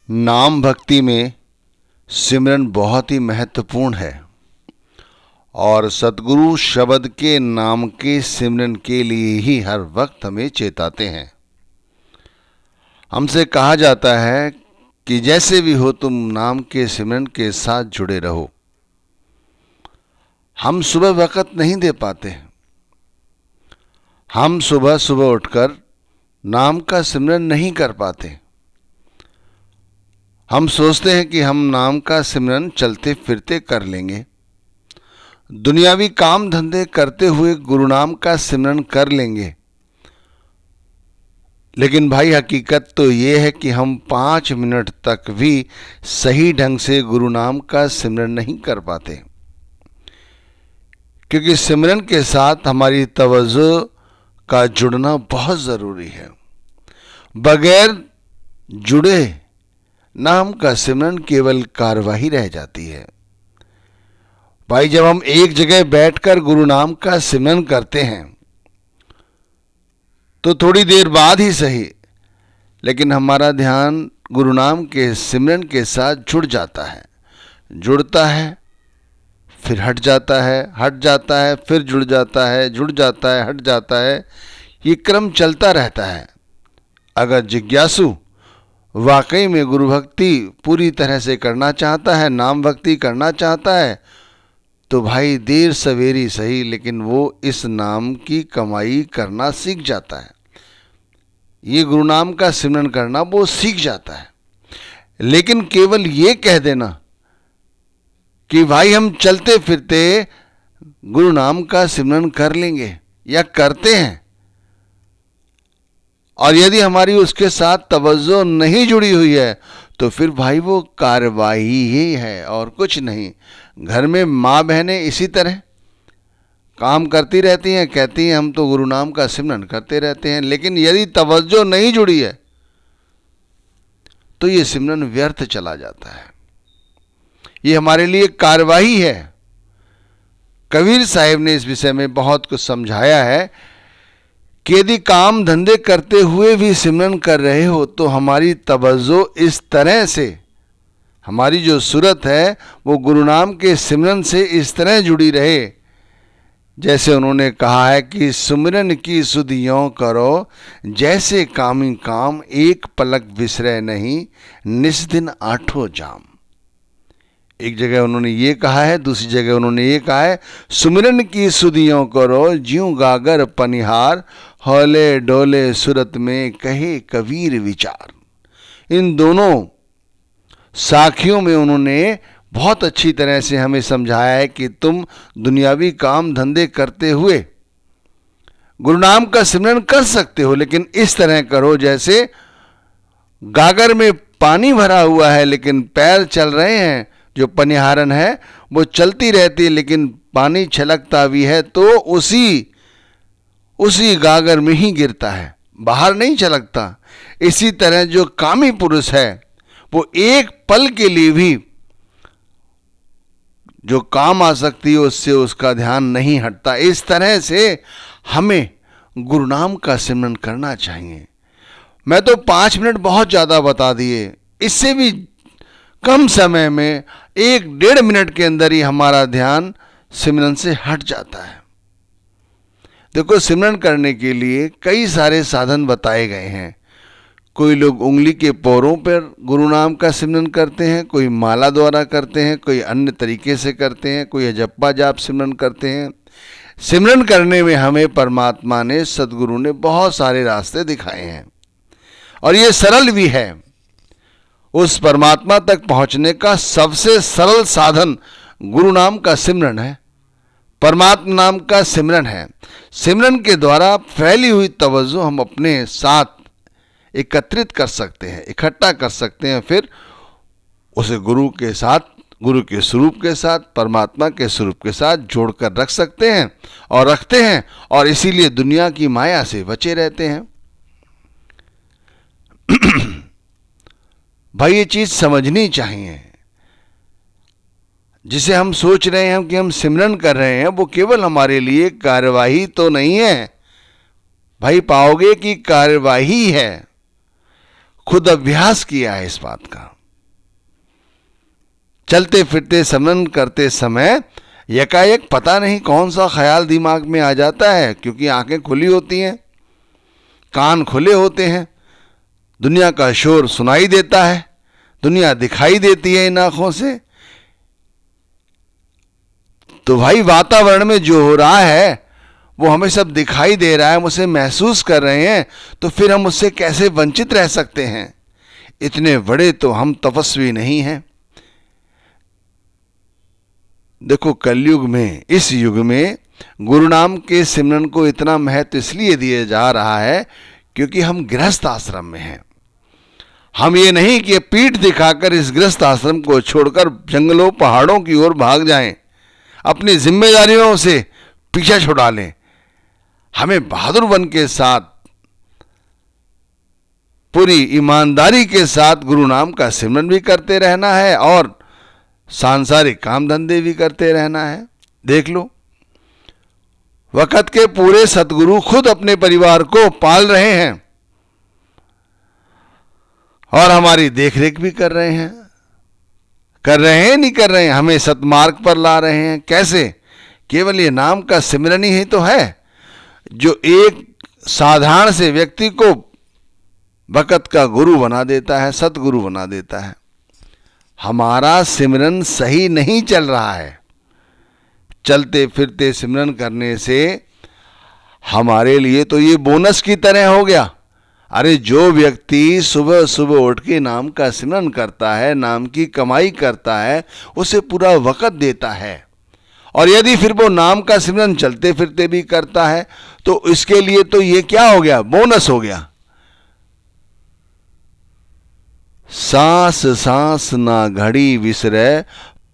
नाम भक्ति में सिमरन बहुत ही महत्वपूर्ण है और सद्गुरु शब्द के नाम के सिमरन के लिए ही हर वक्त हमें चेताते हैं। हमसे कहा जाता है कि जैसे भी हो तुम नाम के सिमरन के साथ जुड़े रहो। हम सुबह वक़्त नहीं दे पाते। हम सुबह सुबह उठकर नाम का सिमरन नहीं कर पाते। हम सोचते हैं कि हम नाम का सिमरन चलते फिरते कर लेंगे, दुनियावी काम धंधे करते हुए गुरु नाम का सिमरन कर लेंगे। लेकिन भाई हकीकत तो ये है कि हम 5 मिनट तक भी सही ढंग से गुरु नाम का सिमरन नहीं कर पाते, क्योंकि सिमरन के साथ हमारी तवज्जो का जुड़ना बहुत ज़रूरी है। बगैर जुड़े नाम का सिमरन केवल कार्यवाही रह जाती है। भाई जब हम एक जगह बैठकर गुरु नाम का सिमरन करते हैं तो थोड़ी देर बाद ही सही, लेकिन हमारा ध्यान गुरु नाम के सिमरन के साथ जुड़ जाता है। जुड़ता है फिर हट जाता है, हट जाता है फिर जुड़ जाता है, जुड़ जाता है हट जाता है। ये क्रम चलता रहता है। अगर जिज्ञासु वाकई में गुरु भक्ति पूरी तरह से करना चाहता है, नाम भक्ति करना चाहता है, तो भाई देर सवेरी सही लेकिन वो इस नाम की कमाई करना सीख जाता है। ये गुरु नाम का सिमरन करना वो सीख जाता है। लेकिन केवल ये कह देना कि भाई हम चलते फिरते गुरु नाम का सिमरन कर लेंगे या करते हैं, और यदि हमारी उसके साथ तवज्जो नहीं जुड़ी हुई है तो फिर भाई वो कार्यवाही ही है और कुछ नहीं। घर में माँ बहनें इसी तरह काम करती रहती हैं, कहती हैं हम तो गुरु नाम का सिमरन करते रहते हैं, लेकिन यदि तवज्जो नहीं जुड़ी है तो ये सिमरन व्यर्थ चला जाता है। ये हमारे लिए कार्यवाही है। कबीर साहिब ने इस विषय में बहुत कुछ समझाया है कि यदि काम धंधे करते हुए भी सिमरन कर रहे हो तो हमारी तवज्जो इस तरह से, हमारी जो सूरत है वो गुरु नाम के सिमरन से इस तरह जुड़ी रहे, जैसे उन्होंने कहा है कि सुमिरन की सुध यों करो जैसे कामी काम, एक पलक विसरे नहीं निस दिन आठों जाम। एक जगह उन्होंने ये कहा है, दूसरी जगह उन्होंने ये कहा है सुमिरन की सुध यों करो ज्यों गागर पनिहार, हौले डोले सूरत में कहे कबीर विचार। इन दोनों साखियों में उन्होंने बहुत अच्छी तरह से हमें समझाया है कि तुम दुनियावी काम धंधे करते हुए गुरु नाम का सिमरन कर सकते हो, लेकिन इस तरह करो जैसे गागर में पानी भरा हुआ है लेकिन पैर चल रहे हैं। जो पनिहारन है वो चलती रहती है लेकिन पानी छलकता भी है तो उसी गागर में ही गिरता है, बाहर नहीं छलकता। इसी तरह जो कामी पुरुष है वो एक पल के लिए भी जो काम आ सकती है उससे उसका ध्यान नहीं हटता। इस तरह से हमें गुरु नाम का सिमरन करना चाहिए। मैं तो 5 मिनट बहुत ज़्यादा बता दिए, इससे भी कम समय में 1-1.5 मिनट के अंदर ही हमारा ध्यान सिमरन से हट जाता है। देखो, सिमरन करने के लिए कई सारे साधन बताए गए हैं। कोई लोग उंगली के पोरों पर गुरु नाम का सिमरन करते हैं, कोई माला द्वारा करते हैं, कोई अन्य तरीके से करते हैं, कोई जप्पा जाप सिमरन करते हैं। सिमरन करने में हमें परमात्मा ने, सदगुरु ने बहुत सारे रास्ते दिखाए हैं और ये सरल भी है। उस परमात्मा तक पहुंचने का सबसे सरल साधन गुरु नाम का सिमरन है, परमात्मा नाम का सिमरन है। सिमरन के द्वारा फैली हुई तवज्जो हम अपने साथ एकत्रित कर सकते हैं, इकट्ठा कर सकते हैं, फिर उसे गुरु के साथ, गुरु के स्वरूप के साथ, परमात्मा के स्वरूप के साथ जोड़कर रख सकते हैं और रखते हैं, और इसीलिए दुनिया की माया से बचे रहते हैं। भाई ये चीज़ समझनी चाहिए। जिसे हम सोच रहे हैं कि हम सिमरन कर रहे हैं वो केवल हमारे लिए कार्यवाही तो नहीं है। भाई पाओगे कि कार्यवाही है, खुद अभ्यास किया है इस बात का। चलते फिरते सिमरन करते समय यकायक पता नहीं कौन सा ख्याल दिमाग में आ जाता है, क्योंकि आंखें खुली होती हैं, कान खुले होते हैं, दुनिया का शोर सुनाई देता है, दुनिया दिखाई देती है इन आंखों से। तो भाई वातावरण में जो हो रहा है वो हमें सब दिखाई दे रहा है, हम उसे महसूस कर रहे हैं, तो फिर हम उससे कैसे वंचित रह सकते हैं? इतने बड़े तो हम तपस्वी नहीं हैं। देखो कलयुग में, इस युग में गुरु नाम के सिमरन को इतना महत्व इसलिए दिया जा रहा है क्योंकि हम गृहस्थ आश्रम में हैं। हम ये नहीं कि पीठ दिखाकर इस गृहस्थ आश्रम को छोड़कर जंगलों पहाड़ों की ओर भाग जाएं, अपनी जिम्मेदारियों से पीछा छुड़ा लें। हमें बहादुर बन के साथ, पूरी ईमानदारी के साथ गुरु नाम का सिमरन भी करते रहना है और सांसारिक काम धंधे भी करते रहना है। देख लो, वक्त के पूरे सतगुरु खुद अपने परिवार को पाल रहे हैं और हमारी देखरेख भी कर रहे हैं। नहीं कर रहे हैं, हमें सतमार्ग पर ला रहे हैं। कैसे? केवल ये नाम का सिमरन ही तो है जो एक साधारण से व्यक्ति को वक्त का गुरु बना देता है, सतगुरु बना देता है। हमारा सिमरन सही नहीं चल रहा है। चलते फिरते सिमरन करने से हमारे लिए तो ये बोनस की तरह हो गया। अरे जो व्यक्ति सुबह सुबह उठ के नाम का सिमरन करता है, नाम की कमाई करता है, उसे पूरा वक्त देता है, और यदि फिर वो नाम का सिमरन चलते फिरते भी करता है तो इसके लिए तो ये क्या हो गया? बोनस हो गया। सांस सांस ना घड़ी विसरे,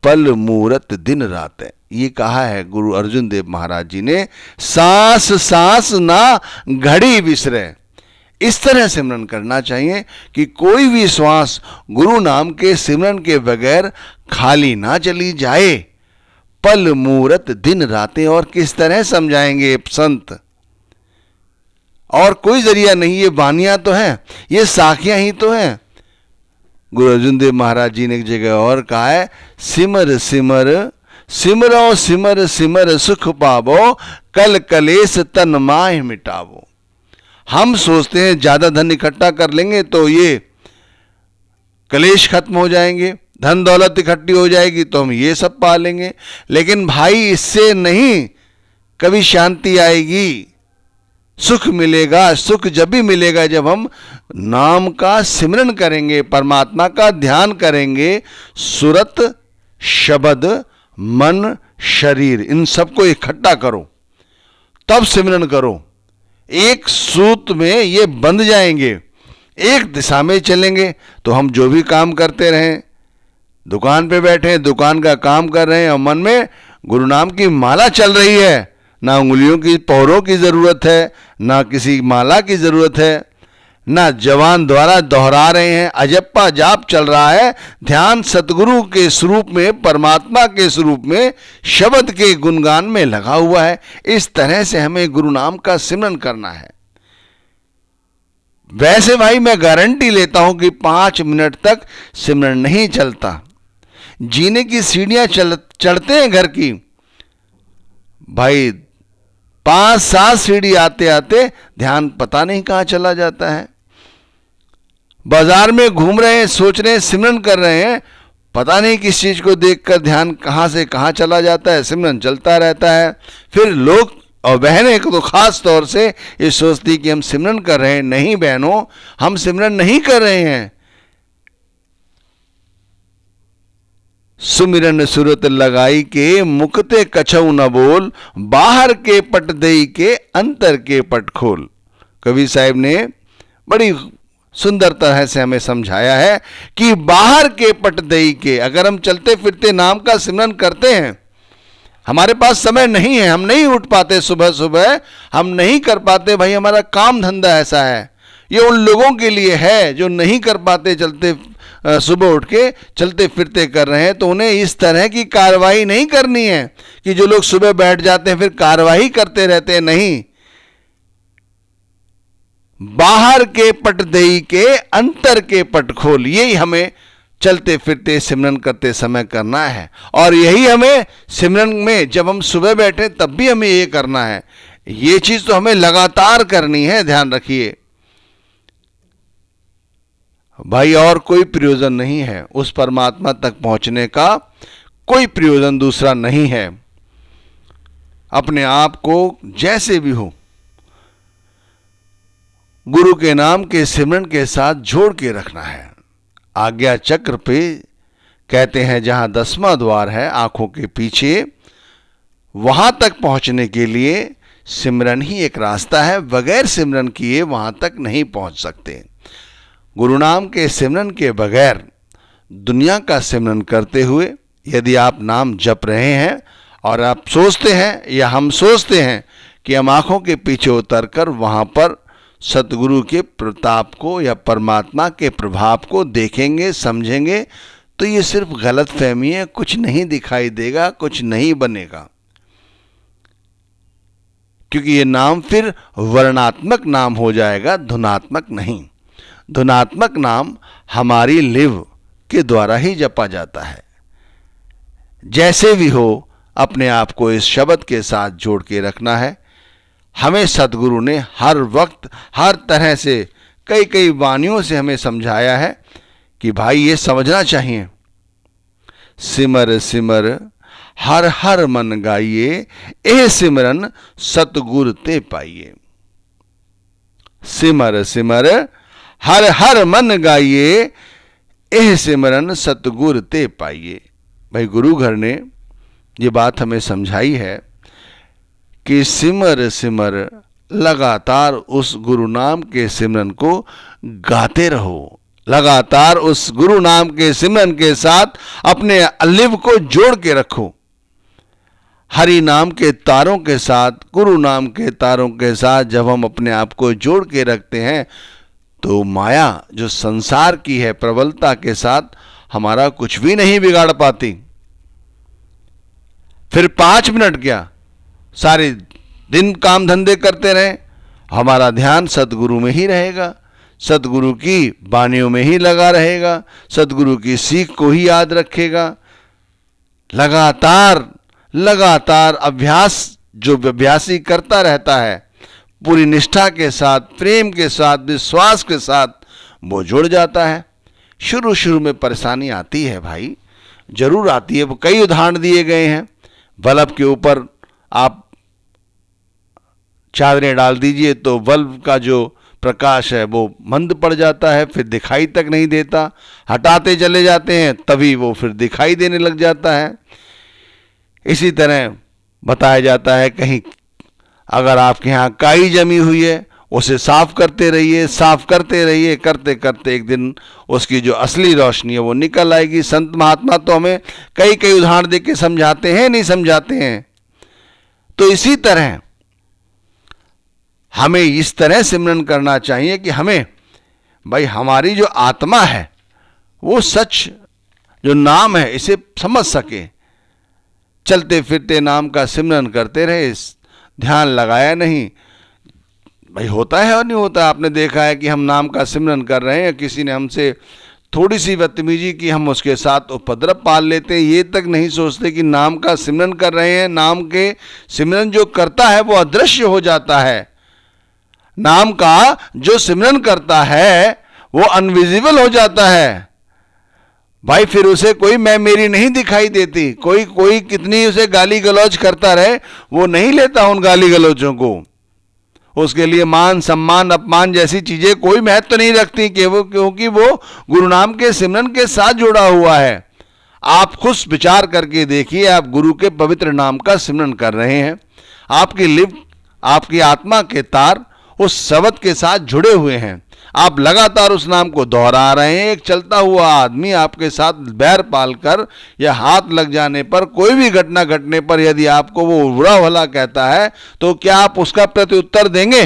पल मूरत दिन रात। ये कहा है गुरु अर्जुन देव महाराज जी ने, सांस सांस ना घड़ी विसरे। इस तरह सिमरन करना चाहिए कि कोई भी श्वास गुरु नाम के सिमरन के बगैर खाली ना चली जाए। पल मूरत दिन रातें, और किस तरह समझाएंगे संत? और कोई जरिया नहीं, ये वानियां तो हैं, ये साखियां ही तो हैं। गुरु अर्जुन देव महाराज जी ने एक जगह और कहा है, सिमर सिमर सिमरो सिमर सिमर सुख पावो, कल कलेस तन माहि मिटावो। हम सोचते हैं ज्यादा धन इकट्ठा कर लेंगे तो ये कलेश खत्म हो जाएंगे, धन दौलत इकट्ठी हो जाएगी तो हम ये सब पा लेंगे। लेकिन भाई इससे नहीं कभी शांति आएगी, सुख मिलेगा। सुख जब भी मिलेगा जब हम नाम का सिमरन करेंगे, परमात्मा का ध्यान करेंगे। सुरत, शब्द, मन, शरीर, इन सबको इकट्ठा करो, तब सिमरन करो। एक सूत्र में ये बंध जाएंगे, एक दिशा में चलेंगे तो हम जो भी काम करते रहें, दुकान पे बैठे हैं, दुकान का काम कर रहे हैं और मन में गुरु नाम की माला चल रही है, ना उंगलियों की पौरों की जरूरत है, ना किसी माला की जरूरत है, ना जवान द्वारा दोहरा रहे हैं, अजप्पा जाप चल रहा है। ध्यान सतगुरु के स्वरूप में, परमात्मा के स्वरूप में, शब्द के गुणगान में लगा हुआ है। इस तरह से हमें गुरु नाम का सिमरन करना है। वैसे भाई मैं गारंटी लेता हूं कि 5 मिनट तक सिमरन नहीं चलता। जीने की सीढ़ियां चढ़ते हैं घर की, भाई 5-7 सीढ़ी आते आते ध्यान पता नहीं कहां चला जाता है। बाजार में घूम रहे हैं, सोच रहे हैं, सिमरन कर रहे हैं, पता नहीं किस चीज को देखकर ध्यान कहां से कहां चला जाता है, सिमरन चलता रहता है। फिर लोग और बहनें तो खास तौर से ये सोचती कि हम सिमरन कर रहे हैं। नहीं बहनों, हम सिमरन नहीं कर रहे हैं। सुमिरन सुरत लगाई के, मुकते कछऊ न बोल, बाहर के पट दई के, अंतर के पट खोल। कवि साहब ने बड़ी सुंदर तरह से हमें समझाया है कि बाहर के पट दई के, अगर हम चलते फिरते नाम का सिमरन करते हैं, हमारे पास समय नहीं है, हम नहीं उठ पाते सुबह सुबह, हम नहीं कर पाते, भाई हमारा काम धंधा ऐसा है। ये उन लोगों के लिए है जो नहीं कर पाते, चलते सुबह उठ के चलते फिरते कर रहे हैं। तो उन्हें इस तरह की कार्रवाई नहीं करनी है कि जो लोग सुबह बैठ जाते हैं फिर कार्रवाई करते रहते हैं। नहीं, बाहर के पट दई के, अंतर के पट खोल, यही हमें चलते फिरते सिमरन करते समय करना है। और यही हमें सिमरन में जब हम सुबह बैठे तब भी हमें ये करना है। ये चीज तो हमें लगातार करनी है, ध्यान रखिए भाई। और कोई प्रयोजन नहीं है, उस परमात्मा तक पहुंचने का कोई प्रयोजन दूसरा नहीं है। अपने आप को जैसे भी हो गुरु के नाम के सिमरन के साथ जोड़ के रखना है। आज्ञा चक्र पे कहते हैं जहां 10वां द्वार है आंखों के पीछे, वहां तक पहुंचने के लिए सिमरन ही एक रास्ता है। बगैर सिमरन किए वहां तक नहीं पहुंच सकते। गुरु नाम के सिमरन के बगैर दुनिया का सिमरन करते हुए यदि आप नाम जप रहे हैं और आप सोचते हैं या हम सोचते हैं कि हम आंखों के पीछे उतरकर वहां पर सतगुरु के प्रताप को या परमात्मा के प्रभाव को देखेंगे, समझेंगे, तो ये सिर्फ गलत फहमी है। कुछ नहीं दिखाई देगा, कुछ नहीं बनेगा, क्योंकि ये नाम फिर वर्णात्मक नाम हो जाएगा, धुनात्मक नहीं। धुनात्मक नाम हमारी लिव के द्वारा ही जपा जाता है। जैसे भी हो अपने आप को इस शब्द के साथ जोड़ के रखना है। हमें सतगुरु ने हर वक्त हर तरह से कई कई वाणियों से हमें समझाया है कि भाई ये समझना चाहिए। सिमर सिमर हर हर मन गाइए, एह सिमरन सतगुर ते पाइए। सिमर सिमर हर हर मन गाइए, एह सिमरन सतगुर ते पाइए। भाई गुरु घर ने ये बात हमें समझाई है कि सिमर सिमर लगातार उस गुरु नाम के सिमरन को गाते रहो। लगातार उस गुरु नाम के सिमरन के साथ अपने लिव को जोड़ के रखो। हरि नाम के तारों के साथ, गुरु नाम के तारों के साथ जब हम अपने आप को जोड़ के रखते हैं तो माया जो संसार की है प्रबलता के साथ हमारा कुछ भी नहीं बिगाड़ पाती। फिर 5 मिनट क्या, सारे दिन काम धंधे करते रहे, हमारा ध्यान सतगुरु में ही रहेगा, सतगुरु की वाणियों में ही लगा रहेगा, सतगुरु की सीख को ही याद रखेगा। लगातार लगातार अभ्यास जो अभ्यासी करता रहता है पूरी निष्ठा के साथ, प्रेम के साथ, विश्वास के साथ वो जुड़ जाता है। शुरू शुरू में परेशानी आती है भाई, जरूर आती है। वो कई उदाहरण दिए गए हैं। बल्ब के ऊपर आप चादरें डाल दीजिए तो बल्ब का जो प्रकाश है वो मंद पड़ जाता है, फिर दिखाई तक नहीं देता। हटाते चले जाते हैं तभी वो फिर दिखाई देने लग जाता है। इसी तरह बताया जाता है कहीं अगर आपके यहाँ काई जमी हुई है उसे साफ करते रहिए, साफ करते रहिए, करते करते एक दिन उसकी जो असली रोशनी है वो निकल आएगी। संत महात्मा तो हमें कई कई उदाहरण दे के समझाते हैं, नहीं समझाते हैं। तो इसी तरह हमें इस तरह सिमरन करना चाहिए कि हमें भाई हमारी जो आत्मा है वो सच जो नाम है इसे समझ सके। चलते फिरते नाम का सिमरन करते रहे, ध्यान लगाया नहीं। भाई होता है और नहीं होता। आपने देखा है कि हम नाम का सिमरन कर रहे हैं, किसी ने हमसे थोड़ी सी बदतमीजी की, हम उसके साथ उपद्रव पाल लेते हैं। ये तक नहीं सोचते कि नाम का सिमरन कर रहे हैं। नाम के सिमरन जो करता है वो अदृश्य हो जाता है। नाम का जो सिमरन करता है वो अनविजिबल हो जाता है। भाई फिर उसे कोई मैं मेरी नहीं दिखाई देती। कोई कितनी उसे गाली गलौज करता रहे वो नहीं लेता उन गाली गलौजों को। उसके लिए मान सम्मान अपमान जैसी चीजें कोई महत्व नहीं रखती क्योंकि वो गुरु नाम के सिमरन के साथ जुड़ा हुआ है। आप खुद विचार करके देखिए, आप गुरु के पवित्र नाम का सिमरन कर रहे हैं, आपकी लिव, आपकी आत्मा के तार उस शब्द के साथ जुड़े हुए हैं, आप लगातार उस नाम को दोहरा रहे हैं। एक चलता हुआ आदमी आपके साथ बैर पालकर या हाथ लग जाने पर, कोई भी घटना घटने पर यदि आपको वो बुरा भला कहता है तो क्या आप उसका प्रत्युत्तर देंगे?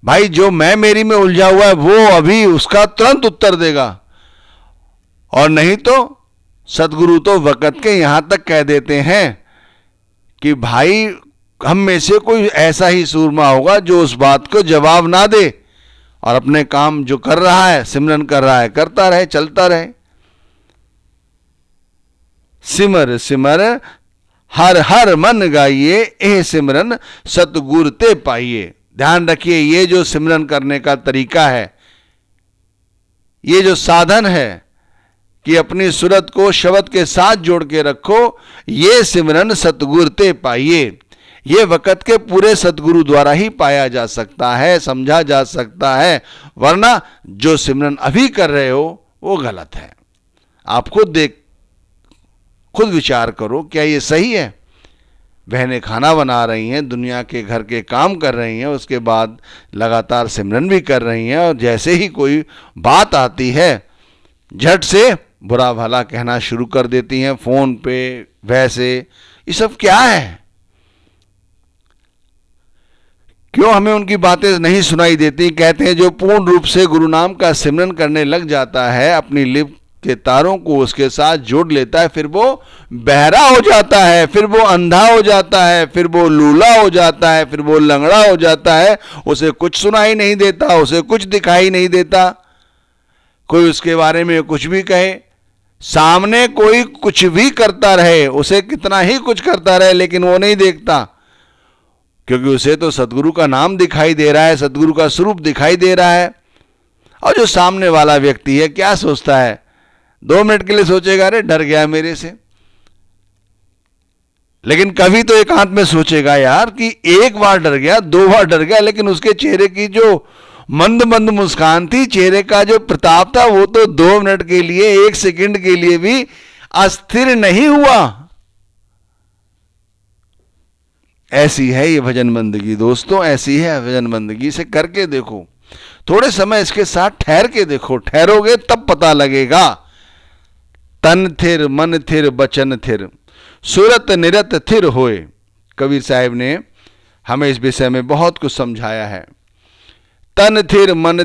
भाई जो मैं मेरी में उलझा हुआ है वो अभी उसका तुरंत उत्तर देगा। और नहीं तो सतगुरु तो वक़्त के यहां तक कह देते हैं कि भाई हम में से कोई ऐसा ही सूरमा होगा जो उस बात को जवाब ना दे और अपने काम जो कर रहा है, सिमरन कर रहा है, करता रहे, चलता रहे। सिमर सिमर हर हर मन गाइए, ए सिमरन सतगुर ते पाइए। ध्यान रखिए, ये जो सिमरन करने का तरीका है, ये जो साधन है कि अपनी सूरत को शब्द के साथ जोड़ के रखो, ये सिमरन सतगुर ते पाइए, ये वक़्त के पूरे सतगुरु द्वारा ही पाया जा सकता है, समझा जा सकता है। वरना जो सिमरन अभी कर रहे हो वो गलत है। आप खुद विचार करो, क्या ये सही है? बहनें खाना बना रही हैं, दुनिया के घर के काम कर रही हैं, उसके बाद लगातार सिमरन भी कर रही हैं, और जैसे ही कोई बात आती है झट से बुरा भला कहना शुरू कर देती हैं फोन पे। वैसे ये सब क्या है? क्यों हमें उनकी बातें नहीं सुनाई देती? कहते हैं जो पूर्ण रूप से गुरु नाम का सिमरन करने लग जाता है, अपनी लिप के तारों को उसके साथ जोड़ लेता है, फिर वो बहरा हो जाता है, फिर वो अंधा हो जाता है, फिर वो लूला हो जाता है, फिर वो लंगड़ा हो जाता है। उसे कुछ सुनाई नहीं देता, उसे कुछ दिखाई नहीं देता। कोई उसके बारे में कुछ भी कहे, सामने कोई कुछ भी करता रहे, उसे कितना ही कुछ करता रहे, लेकिन वो नहीं देखता, क्योंकि उसे तो सतगुरु का नाम दिखाई दे रहा है, सतगुरु का स्वरूप दिखाई दे रहा है। और जो सामने वाला व्यक्ति है क्या सोचता है? 2 मिनट के लिए सोचेगा अरे डर गया मेरे से, लेकिन कभी तो एकांत में सोचेगा यार कि एक बार डर गया, 2 बार डर गया, लेकिन उसके चेहरे की जो मंद मंद मुस्कान थी, चेहरे का जो प्रताप था, वो तो 2 मिनट के लिए, 1 सेकंड के लिए भी अस्थिर नहीं हुआ। ऐसी है ये भजन बंदगी दोस्तों, ऐसी है भजन बंदगी। इसे करके देखो, थोड़े समय इसके साथ ठहर के देखो, ठहरोगे तब पता लगेगा। तन थिर मन थिर बचन थिर, सूरत निरत थिर होए। कबीर साहब ने हमें इस विषय में बहुत कुछ समझाया है। तन थिर मन